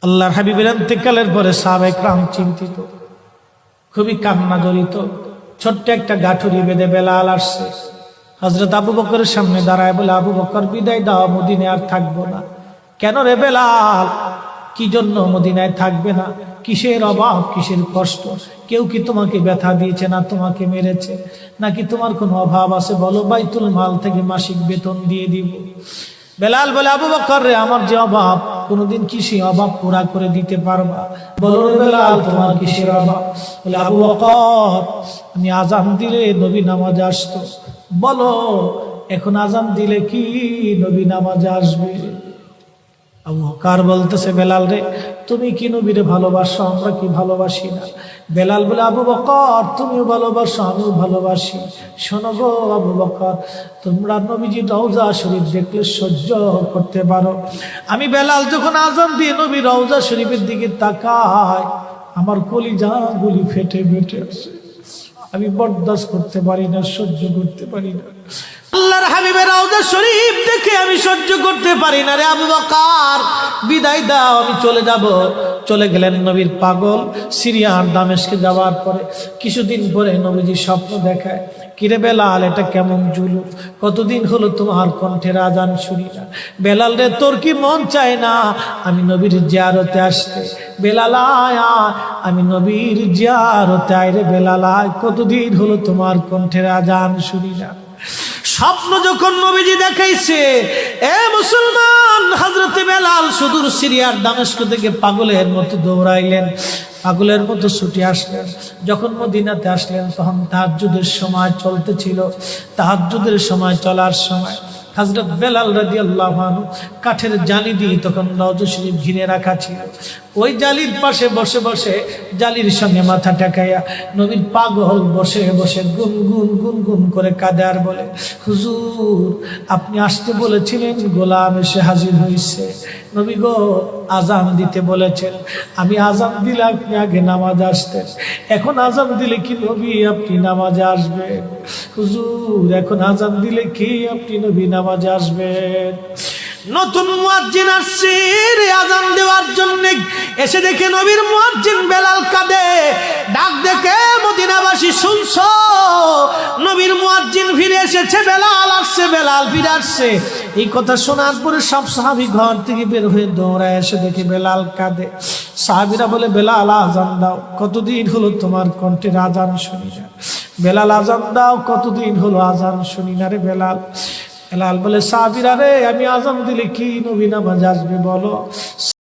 আল্লাহর হাবিবের ইন্তেকালের পরে সাহাবায়ে কেরাম চিন্তিত, খুবই কান্না জড়িত। ছোট্ট একটা গাঠুরি বেঁধে বেলাল আসছে, হযরত আবু বকরের সামনে দাঁড়ায় বলে, আবু বকর বিদায় দাও, মদিনায় আর থাকবো না। কেন রে বেলাল, কি জন্য মদিনায় থাকবে না? কিসের অভাব, কিসের কষ্ট? কেউ কি তোমাকে ব্যথা দিয়েছে না তোমাকে মেরেছে? নাকি তোমার কোনো অভাব আছে? বলো, বাইতুল মাল থেকে মাসিক বেতন দিয়ে দিব। বেলাল বলে, আবু বকর রে, আমার যে অভাব, কোনদিন কি সেই অভাব পুরা করে দিতে পারবা? বলো রে বেলাল, তোমার কিসের অভাব? বলে, আবু বকর, আমি আজান দিলে নবী নামাজে আসতো। বলো, এখন আজান দিলে কি নবী নামাজে আসবে? আবু বকর বলতেছে, বেলাল রে, তুমি কি নবীরে ভালোবাসো, আমরা কি ভালোবাসি না? বেলাল বলে, আবু বকর, তুমিও ভালোবাসো, আমিও ভালোবাসি। শোনো গো আবু বকর, তোমরা নবীজি রওজা শরীফ দেখলে সহ্য করতে পারো? আমি বেলাল যখন আজান দিয়ে নবী রওজা শরীফের দিকে তাকাই, আমার কলিজা গুলি ফেটে ফেটে আসে। আমি বরদাস্ত করতে পারি না, সহ্য করতে পারি না। আল্লাহর হাবিবের রওজা শরীফ দেখে আমি সহ্য করতে পারি না রে আবু বকর, বিদায় দাও, আমি চলে যাব। চলে গেলেন নবীর পাগল। সিরিয়ার দামেস্কে যাওয়ার পরে কিছুদিন পরে নবীজি স্বপ্ন দেখায়, কিরে বেলাল, এটা কেমন জুলুম? কতদিন হলো তোমার কণ্ঠের আজান শুনি না। বেলাল রে, তোর কি মন চায় না আমি নবীর জিয়ারতে আসতে? বেলাল আয়, আমি নবীর জিয়ারতে আয় রে বেলাল আয়, কতদিন হলো তোমার কণ্ঠের আজান শুনি না। স্বপ্ন যখন নবীজি দেখাইছে, এ মুসলমান, হযরতে বেলাল সুদূর সিরিয়ার দামেস্ক থেকে পাগলের মতো দৌড়াইলেন, পাগলের মতো ছুটে আসলেন। যখন মদিনাতে আসলেন, তখন তাহাজ্জুদের সময় চলতেছিল। তাহাজ্জুদের সময় চলার সময় হযরত বেলাল রাদিয়াল্লাহু আনহু কাঠের জালি দিয়ে তখন রওজা শরীফ ঘিরে রাখা ছিল। ওই জালির পাশে বসে বসে, জালির সঙ্গে মাথা ঠেকাইয়া নবীর পাগল বসে বসে গুনগুন গুনগুন করে কাঁদে আর বলে, হুজুর, আপনি আসতে বলেছিলেন, গোলাম এসে হাজির হয়েছে। নবী গো, আজান দিতে বলেছেন, আমি আজান দিলে আপনি আগে নামাজ আসতেন, এখন আজান দিলে কি নবী আপনি নামাজে আসবেন? হুজুর, এখন আজান দিলে কি আপনি নবী নামাজে আসবেন? নতুন মুয়াজ্জিন আসছে আজান দেওয়ার জন্য, এসে দেখে নবীর মুয়াজ্জিন বেলাল কাঁদে। ডাক দেখে মদিনাবাসী, শুনছো, নবীর মুয়াজ্জিন ফিরে এসেছে, বেলাল আসছে, বেলাল ফিরে আসছে। এই কথা শোনার পরে সব সাহাবী ঘর থেকে বের হয়ে দৌড়ায় এসে দেখে বেলাল কাঁদে। সাহাবীরা বলে, বেলাল আজান দাও, কতদিন হলো তোমার কণ্ঠের আজান শুনি না। বেলাল আজান দাও, কতদিন হলো আজান শুনি না রে বেলাল। বেলাল বলে, সাহাবীরা রে, আমি আজান দিলে কি নবী নামাজ আসবে বলো?